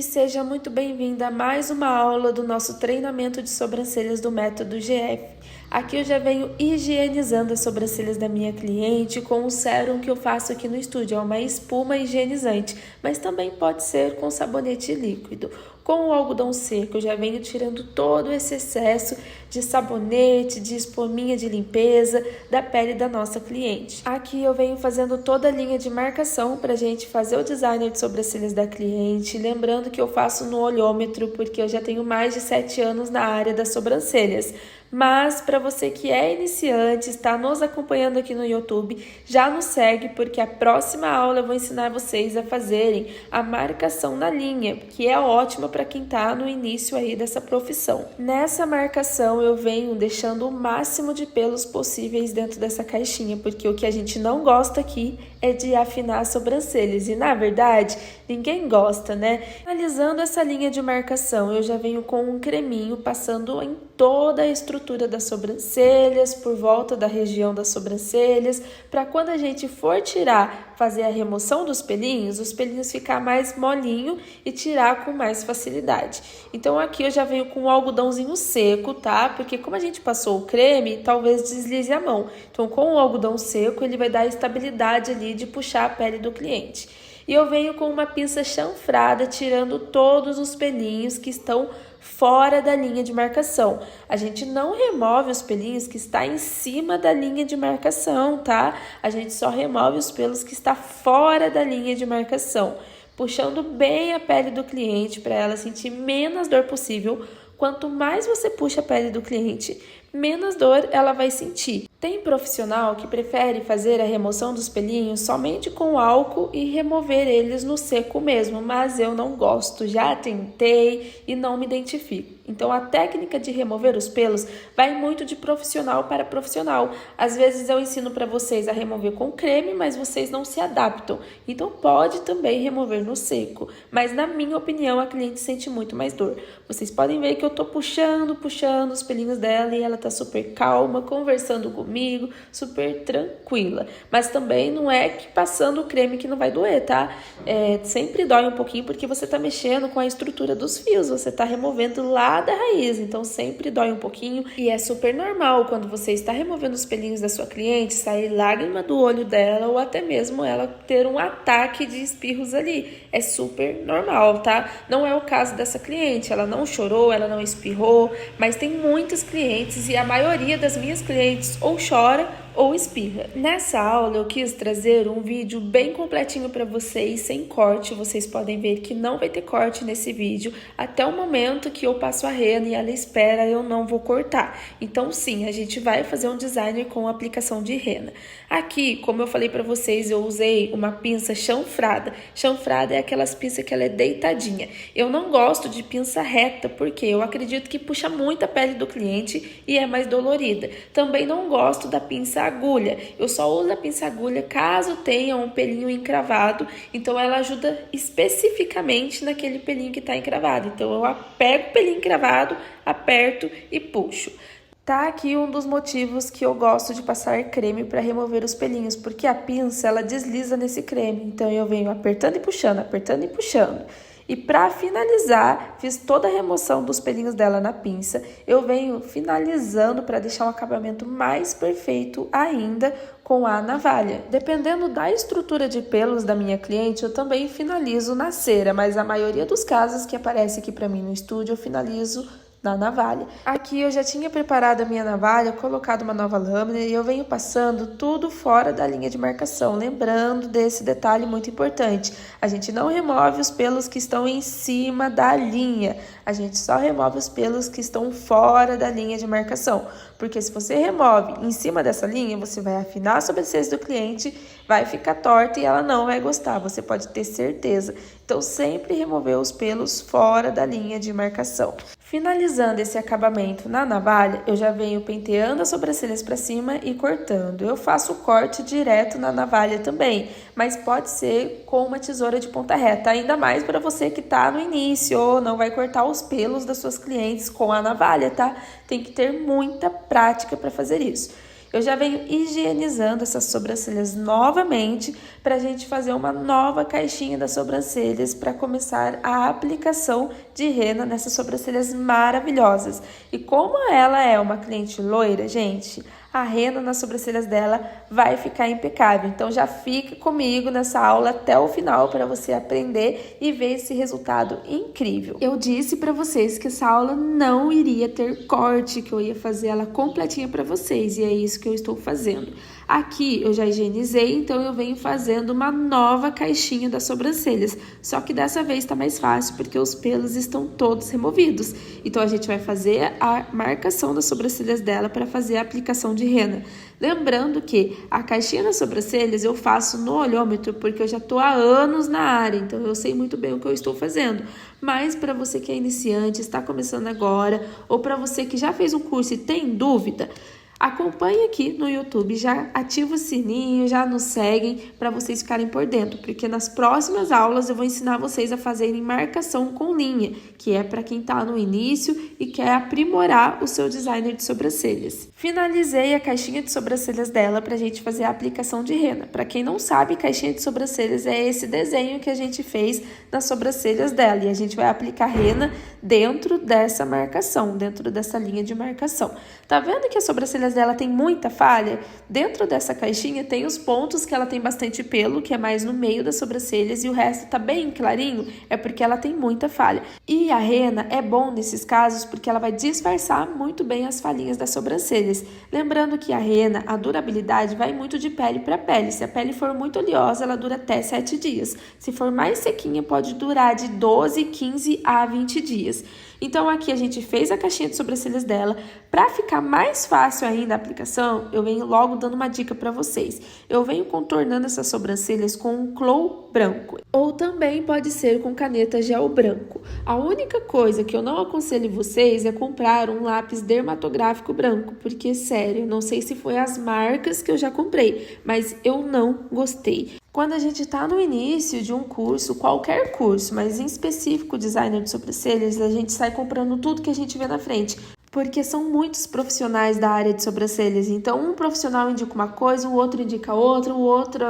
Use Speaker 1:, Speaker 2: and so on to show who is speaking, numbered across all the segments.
Speaker 1: e seja muito bem-vinda a mais uma aula do nosso treinamento de sobrancelhas do método GF. Aqui eu já venho higienizando as sobrancelhas da minha cliente com o sérum que eu faço aqui no estúdio, é uma espuma higienizante, mas também pode ser com sabonete líquido. Com o algodão seco eu já venho tirando todo esse excesso de sabonete, de espuminha de limpeza da pele da nossa cliente. Aqui eu venho fazendo toda a linha de marcação para a gente fazer o designer de sobrancelhas da cliente, lembrando que eu faço no olhômetro porque eu já tenho mais de 7 anos na área das sobrancelhas. Mas para você que é iniciante, está nos acompanhando aqui no YouTube, já nos segue porque a próxima aula eu vou ensinar vocês a fazerem a marcação na linha, que é ótima para quem está no início aí dessa profissão. Nessa marcação eu venho deixando o máximo de pelos possíveis dentro dessa caixinha, porque o que a gente não gosta aqui é de afinar as sobrancelhas e na verdade ninguém gosta, né? Finalizando essa linha de marcação, eu já venho com um creminho passando em toda a estrutura das sobrancelhas, por volta da região das sobrancelhas, para quando a gente for tirar, fazer a remoção dos pelinhos, os pelinhos ficar mais molinho e tirar com mais facilidade. Então aqui eu já venho com um algodãozinho seco, tá? Porque como a gente passou o creme, talvez deslize a mão. Então com o algodão seco ele vai dar estabilidade ali de puxar a pele do cliente. E eu venho com uma pinça chanfrada, tirando todos os pelinhos que estão fora da linha de marcação. A gente não remove os pelinhos que está em cima da linha de marcação, tá? A gente só remove os pelos que está fora da linha de marcação, puxando bem a pele do cliente para ela sentir menos dor possível. Quanto mais você puxa a pele do cliente, menos dor ela vai sentir. Tem profissional que prefere fazer a remoção dos pelinhos somente com álcool e remover eles no seco mesmo, mas eu não gosto, já tentei e não me identifico. Então a técnica de remover os pelos vai muito de profissional para profissional. Às vezes eu ensino para vocês a remover com creme, mas vocês não se adaptam. Então pode também remover no seco, mas na minha opinião a cliente sente muito mais dor. Vocês podem ver que eu tô puxando os pelinhos dela e ela tá super calma, conversando comigo, super tranquila. Mas também não é que passando o creme que não vai doer, tá? Sempre dói um pouquinho porque você tá mexendo com a estrutura dos fios, você tá removendo lá da raiz, então sempre dói um pouquinho e é super normal quando você está removendo os pelinhos da sua cliente, sair lágrima do olho dela ou até mesmo ela ter um ataque de espirros ali. É super normal, tá? Não é o caso dessa cliente, ela não chorou, ela não espirrou, mas tem muitas clientes e a maioria das minhas clientes ou chora ou espirra. Nessa aula eu quis trazer um vídeo bem completinho para vocês, sem corte. Vocês podem ver que não vai ter corte nesse vídeo. Até o momento que eu passo a rena e ela espera, eu não vou cortar. Então sim, a gente vai fazer um designer com aplicação de rena. Aqui, como eu falei para vocês, eu usei uma pinça chanfrada. Chanfrada é aquelas pinças que ela é deitadinha. Eu não gosto de pinça reta, porque eu acredito que puxa muito a pele do cliente e é mais dolorida. Também não gosto da pinça agulha. Eu só uso a pinça agulha caso tenha um pelinho encravado, então ela ajuda especificamente naquele pelinho que está encravado. Então eu pego o pelinho encravado, aperto e puxo. Tá aqui um dos motivos que eu gosto de passar creme para remover os pelinhos, porque a pinça ela desliza nesse creme. Então eu venho apertando e puxando, apertando e puxando. E para finalizar, fiz toda a remoção dos pelinhos dela na pinça. Eu venho finalizando para deixar um acabamento mais perfeito ainda com a navalha. Dependendo da estrutura de pelos da minha cliente, eu também finalizo na cera, mas a maioria dos casos que aparece aqui para mim no estúdio, eu finalizo na navalha. Aqui eu já tinha preparado a minha navalha, colocado uma nova lâmina e eu venho passando tudo fora da linha de marcação, lembrando desse detalhe muito importante. A gente não remove os pelos que estão em cima da linha, a gente só remove os pelos que estão fora da linha de marcação, porque se você remove em cima dessa linha, você vai afinar a sobrancelha do cliente, vai ficar torta e ela não vai gostar, você pode ter certeza. Então sempre remover os pelos fora da linha de marcação. Finalizando esse acabamento na navalha, eu já venho penteando as sobrancelhas para cima e cortando. Eu faço o corte direto na navalha também, mas pode ser com uma tesoura de ponta reta, ainda mais para você que está no início ou não vai cortar os pelos das suas clientes com a navalha, tá? Tem que ter muita prática para fazer isso. Eu já venho higienizando essas sobrancelhas novamente para a gente fazer uma nova caixinha das sobrancelhas para começar a aplicação de rena nessas sobrancelhas maravilhosas. E como ela é uma cliente loira, gente, a rena nas sobrancelhas dela vai ficar impecável. Então já fica comigo nessa aula até o final para você aprender e ver esse resultado incrível. Eu disse para vocês que essa aula não iria ter corte, que eu ia fazer ela completinha para vocês, e é isso que eu estou fazendo. Aqui eu já higienizei, então eu venho fazendo uma nova caixinha das sobrancelhas. Só que dessa vez tá mais fácil, porque os pelos estão todos removidos. Então a gente vai fazer a marcação das sobrancelhas dela para fazer a aplicação de rena. Lembrando que a caixinha das sobrancelhas eu faço no olhômetro, porque eu já tô há anos na área, então eu sei muito bem o que eu estou fazendo. Mas para você que é iniciante, está começando agora, ou para você que já fez um curso e tem dúvida, acompanhe aqui no YouTube, já ativa o sininho, já nos seguem para vocês ficarem por dentro, porque nas próximas aulas eu vou ensinar vocês a fazerem marcação com linha, que é para quem está no início e quer aprimorar o seu designer de sobrancelhas. Finalizei a caixinha de sobrancelhas dela para a gente fazer a aplicação de rena. Para quem não sabe, caixinha de sobrancelhas é esse desenho que a gente fez nas sobrancelhas dela, e a gente vai aplicar rena dentro dessa marcação, dentro dessa linha de marcação. Tá vendo que as sobrancelhas dela tem muita falha? Dentro dessa caixinha tem os pontos que ela tem bastante pelo, que é mais no meio das sobrancelhas, e o resto tá bem clarinho, é porque ela tem muita falha. E a rena é bom nesses casos porque ela vai disfarçar muito bem as falhinhas das sobrancelhas. Lembrando que a rena, a durabilidade vai muito de pele para pele. Se a pele for muito oleosa, ela dura até 7 dias. Se for mais sequinha, pode durar de 12, 15 a 20 dias. Então aqui a gente fez a caixinha de sobrancelhas dela. Para ficar mais fácil ainda a aplicação, eu venho logo dando uma dica para vocês. Eu venho contornando essas sobrancelhas com um Clo branco, ou também pode ser com caneta gel branco. A única coisa que eu não aconselho vocês é comprar um lápis dermatográfico branco, porque sério, não sei se foi as marcas que eu já comprei, mas eu não gostei. Quando a gente está no início de um curso, qualquer curso, mas em específico designer de sobrancelhas, a gente sai comprando tudo que a gente vê na frente, porque são muitos profissionais da área de sobrancelhas. Então, um profissional indica uma coisa, o outro indica outra, o outro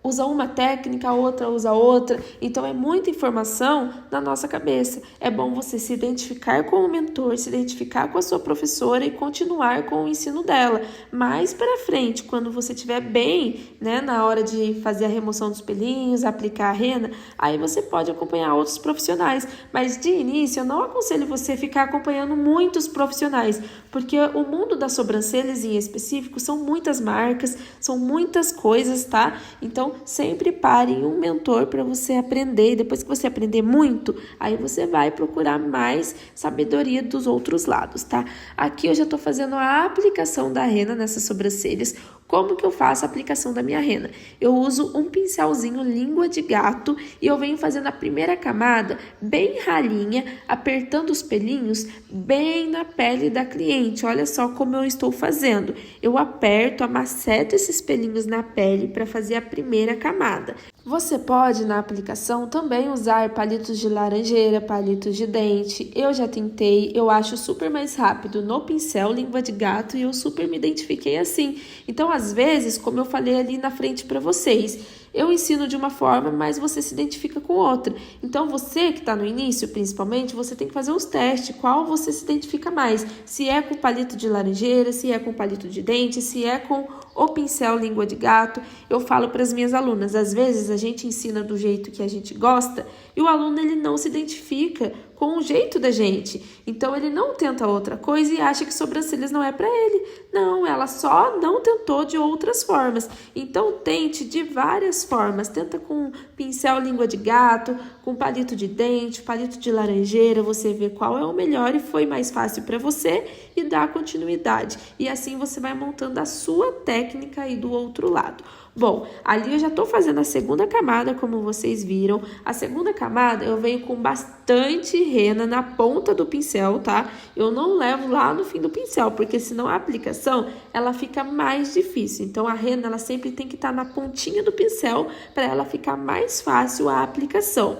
Speaker 1: usa uma técnica, a outra usa outra. Então, é muita informação na nossa cabeça. É bom você se identificar com o mentor, se identificar com a sua professora e continuar com o ensino dela. Mais para frente, quando você estiver bem, né, na hora de fazer a remoção dos pelinhos, aplicar a rena, aí você pode acompanhar outros profissionais. Mas, de início, eu não aconselho você ficar acompanhando muitos profissionais, porque o mundo das sobrancelhas em específico são muitas marcas, são muitas coisas, tá? Então, sempre pare em um mentor para você aprender. E depois que você aprender muito, aí você vai procurar mais sabedoria dos outros lados, tá? Aqui eu já tô fazendo a aplicação da rena nessas sobrancelhas. Como que eu faço a aplicação da minha rena? Eu uso um pincelzinho língua de gato e eu venho fazendo a primeira camada bem ralinha, apertando os pelinhos bem na pele da cliente. Olha só como eu estou fazendo. Eu aperto, amaceto esses pelinhos na pele para fazer a primeira camada. Você pode, na aplicação, também usar palitos de laranjeira, palitos de dente. Eu já tentei, eu acho super mais rápido no pincel língua de gato e eu super me identifiquei assim. Então, às vezes, como eu falei ali na frente para vocês, eu ensino de uma forma, mas você se identifica com outra. Então, você que está no início, principalmente, você tem que fazer os testes, qual você se identifica mais. Se é com palito de laranjeira, se é com palito de dente, se é com o pincel língua de gato. Eu falo para as minhas alunas, às vezes a gente ensina do jeito que a gente gosta e o aluno ele não se identifica com o jeito da gente. Então, ele não tenta outra coisa e acha que sobrancelhas não é para ele. Não, ela só não tentou de outras formas. Então, tente de várias formas. Tenta com pincel língua de gato, com palito de dente, palito de laranjeira. Você vê qual é o melhor e foi mais fácil para você e dá continuidade. E assim você vai montando a sua técnica aí do outro lado. Bom, ali eu já tô fazendo a segunda camada, como vocês viram. A segunda camada eu venho com bastante rena na ponta do pincel, tá? Eu não levo lá no fim do pincel, porque senão a aplicação, ela fica mais difícil. Então, a rena, ela sempre tem que estar na pontinha do pincel para ela ficar mais fácil a aplicação.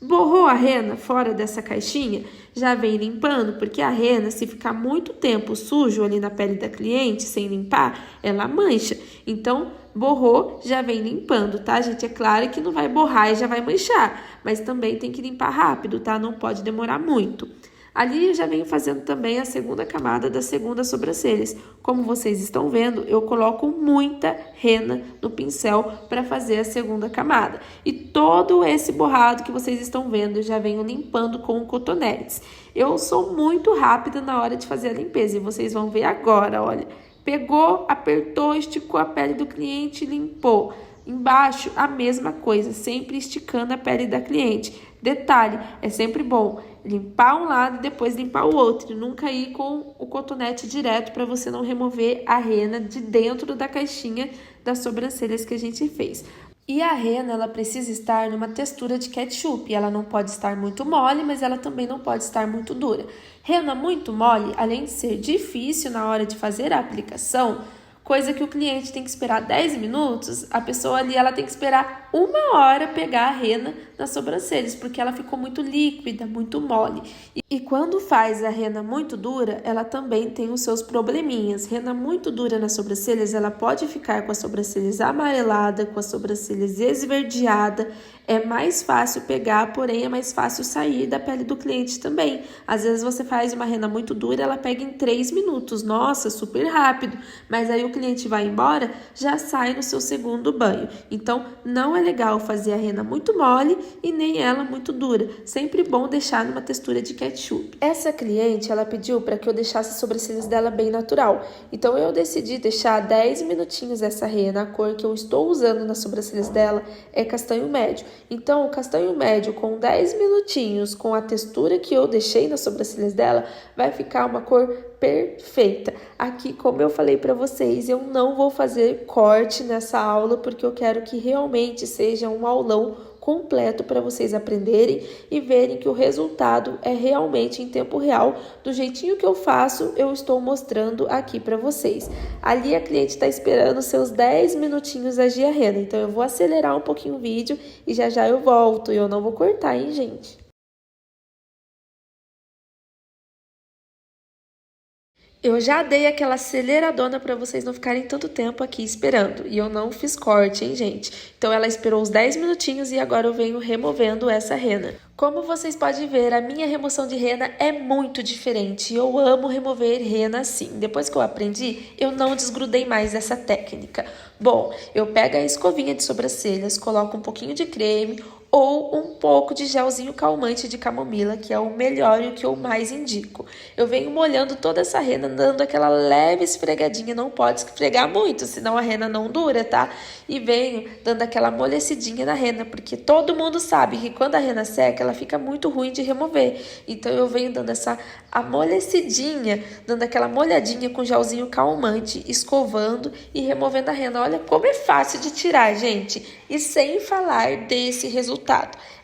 Speaker 1: Borrou a rena fora dessa caixinha? Já vem limpando, porque a rena, se ficar muito tempo sujo ali na pele da cliente, sem limpar, ela mancha. Então, borrou, já vem limpando, tá, gente? É claro que não vai borrar e já vai manchar, mas também tem que limpar rápido, tá? Não pode demorar muito. Ali eu já venho fazendo também a segunda camada das segundas sobrancelhas. Como vocês estão vendo, eu coloco muita rena no pincel para fazer a segunda camada. E todo esse borrado que vocês estão vendo, eu já venho limpando com cotonetes. Eu sou muito rápida na hora de fazer a limpeza e vocês vão ver agora, olha. Pegou, apertou, esticou a pele do cliente, limpou. Embaixo, a mesma coisa, sempre esticando a pele da cliente. Detalhe, é sempre bom limpar um lado e depois limpar o outro. Nunca ir com o cotonete direto para você não remover a rena de dentro da caixinha das sobrancelhas que a gente fez. E a rena, ela precisa estar numa textura de ketchup. Ela não pode estar muito mole, mas ela também não pode estar muito dura. Rena muito mole, além de ser difícil na hora de fazer a aplicação, coisa que o cliente tem que esperar 10 minutos, a pessoa ali ela tem que esperar 1 hora pegar a rena nas sobrancelhas, porque ela ficou muito líquida, muito mole. E quando faz a rena muito dura, ela também tem os seus probleminhas. Rena muito dura nas sobrancelhas, ela pode ficar com as sobrancelhas amareladas, com as sobrancelhas esverdeadas. É mais fácil pegar, porém é mais fácil sair da pele do cliente também. Às vezes você faz uma rena muito dura, ela pega em 3 minutos. Nossa, super rápido. Mas aí o cliente vai embora, já sai no seu segundo banho. Então, não é legal fazer a rena muito mole e nem ela muito dura. Sempre bom deixar numa textura de ketchup. Essa cliente, ela pediu para que eu deixasse as sobrancelhas dela bem natural. Então, eu decidi deixar 10 minutinhos essa rena. A cor que eu estou usando nas sobrancelhas dela é castanho médio. Então, o castanho médio com 10 minutinhos, com a textura que eu deixei nas sobrancelhas dela, vai ficar uma cor perfeita. Aqui, como eu falei para vocês, eu não vou fazer corte nessa aula, porque eu quero que realmente seja um aulão completo para vocês aprenderem e verem que o resultado é realmente em tempo real, do jeitinho que eu faço, eu estou mostrando aqui para vocês. Ali a cliente está esperando seus 10 minutinhos agir a rena, então eu vou acelerar um pouquinho o vídeo e já já eu volto, e eu não vou cortar, hein, gente? Eu já dei aquela aceleradona para vocês não ficarem tanto tempo aqui esperando. E eu não fiz corte, hein, gente? Então ela esperou uns 10 minutinhos e agora eu venho removendo essa rena. Como vocês podem ver, a minha remoção de rena é muito diferente. Eu amo remover rena assim. Depois que eu aprendi, eu não desgrudei mais dessa técnica. Bom, eu pego a escovinha de sobrancelhas, coloco um pouquinho de creme ou um pouco de gelzinho calmante de camomila, que é o melhor e o que eu mais indico. Eu venho molhando toda essa rena, dando aquela leve esfregadinha, não pode esfregar muito, senão a rena não dura, tá? E venho dando aquela amolecidinha na rena, porque todo mundo sabe que quando a rena seca, ela fica muito ruim de remover. Então eu venho dando essa amolecidinha, dando aquela molhadinha com gelzinho calmante, escovando e removendo a rena. Olha como é fácil de tirar, gente. E sem falar desse resultado.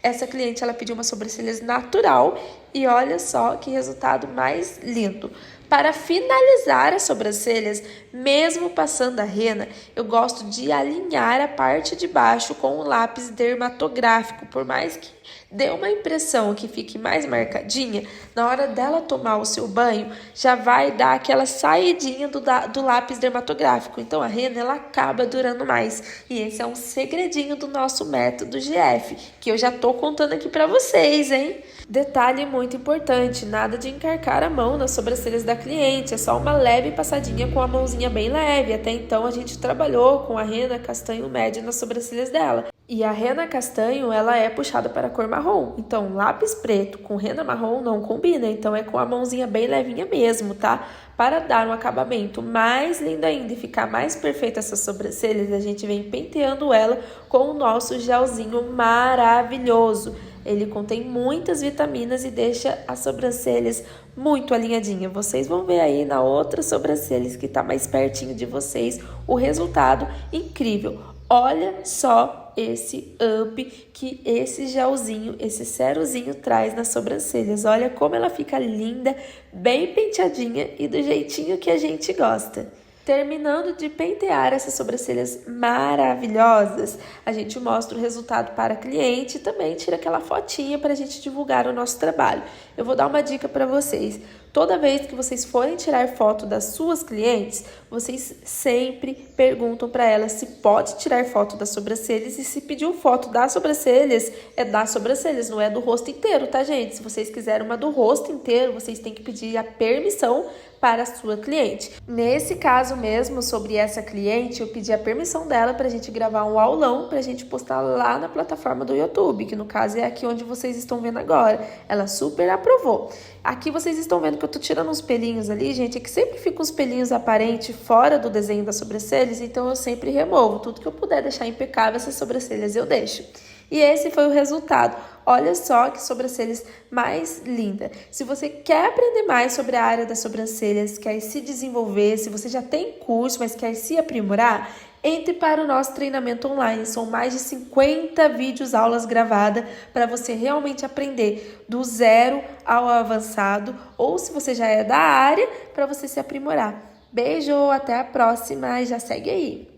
Speaker 1: Essa cliente, ela pediu uma sobrancelhas natural e olha só que resultado mais lindo. Para finalizar as sobrancelhas, mesmo passando a rena, eu gosto de alinhar a parte de baixo com um lápis dermatográfico, por mais que dê uma impressão que fique mais marcadinha, na hora dela tomar o seu banho, já vai dar aquela saidinha do lápis dermatográfico. Então, a rena, ela acaba durando mais. E esse é um segredinho do nosso método GF, que eu já tô contando aqui pra vocês, hein? Detalhe muito importante, nada de encarcar a mão nas sobrancelhas da cliente, é só uma leve passadinha com a mãozinha bem leve. Até então, a gente trabalhou com a rena castanho médio nas sobrancelhas dela. E a rena castanho, ela é puxada para a cor marrom. Então, lápis preto com rena marrom não combina. Então, é com a mãozinha bem levinha mesmo, tá? Para dar um acabamento mais lindo ainda e ficar mais perfeita essas sobrancelhas, a gente vem penteando ela com o nosso gelzinho maravilhoso. Ele contém muitas vitaminas e deixa as sobrancelhas muito alinhadinhas. Vocês vão ver aí na outra sobrancelha que tá mais pertinho de vocês o resultado incrível. Olha só esse up que esse gelzinho, esse ceruzinho traz nas sobrancelhas. Olha como ela fica linda, bem penteadinha e do jeitinho que a gente gosta. Terminando de pentear essas sobrancelhas maravilhosas, a gente mostra o resultado para a cliente e também tira aquela fotinha para a gente divulgar o nosso trabalho. Eu vou dar uma dica para vocês. Toda vez que vocês forem tirar foto das suas clientes, vocês sempre perguntam para elas se pode tirar foto das sobrancelhas, e se pediu foto das sobrancelhas, é das sobrancelhas, não é do rosto inteiro, tá, gente? Se vocês quiserem uma do rosto inteiro, vocês têm que pedir a permissão para a sua cliente. Nesse caso mesmo, sobre essa cliente, eu pedi a permissão dela para a gente gravar um aulão para a gente postar lá na plataforma do YouTube, que no caso é aqui onde vocês estão vendo agora. Ela super aprovou. Aqui vocês estão vendo que eu tô tirando uns pelinhos ali, gente, é que sempre fica uns pelinhos aparentes fora do desenho das sobrancelhas, então eu sempre removo. Tudo que eu puder deixar impecável essas sobrancelhas eu deixo. E esse foi o resultado. Olha só que sobrancelhas mais linda. Se você quer aprender mais sobre a área das sobrancelhas, quer se desenvolver, se você já tem curso, mas quer se aprimorar, entre para o nosso treinamento online. São mais de 50 vídeos, aulas gravadas para você realmente aprender do zero ao avançado, ou se você já é da área, para você se aprimorar. Beijo, até a próxima e já segue aí.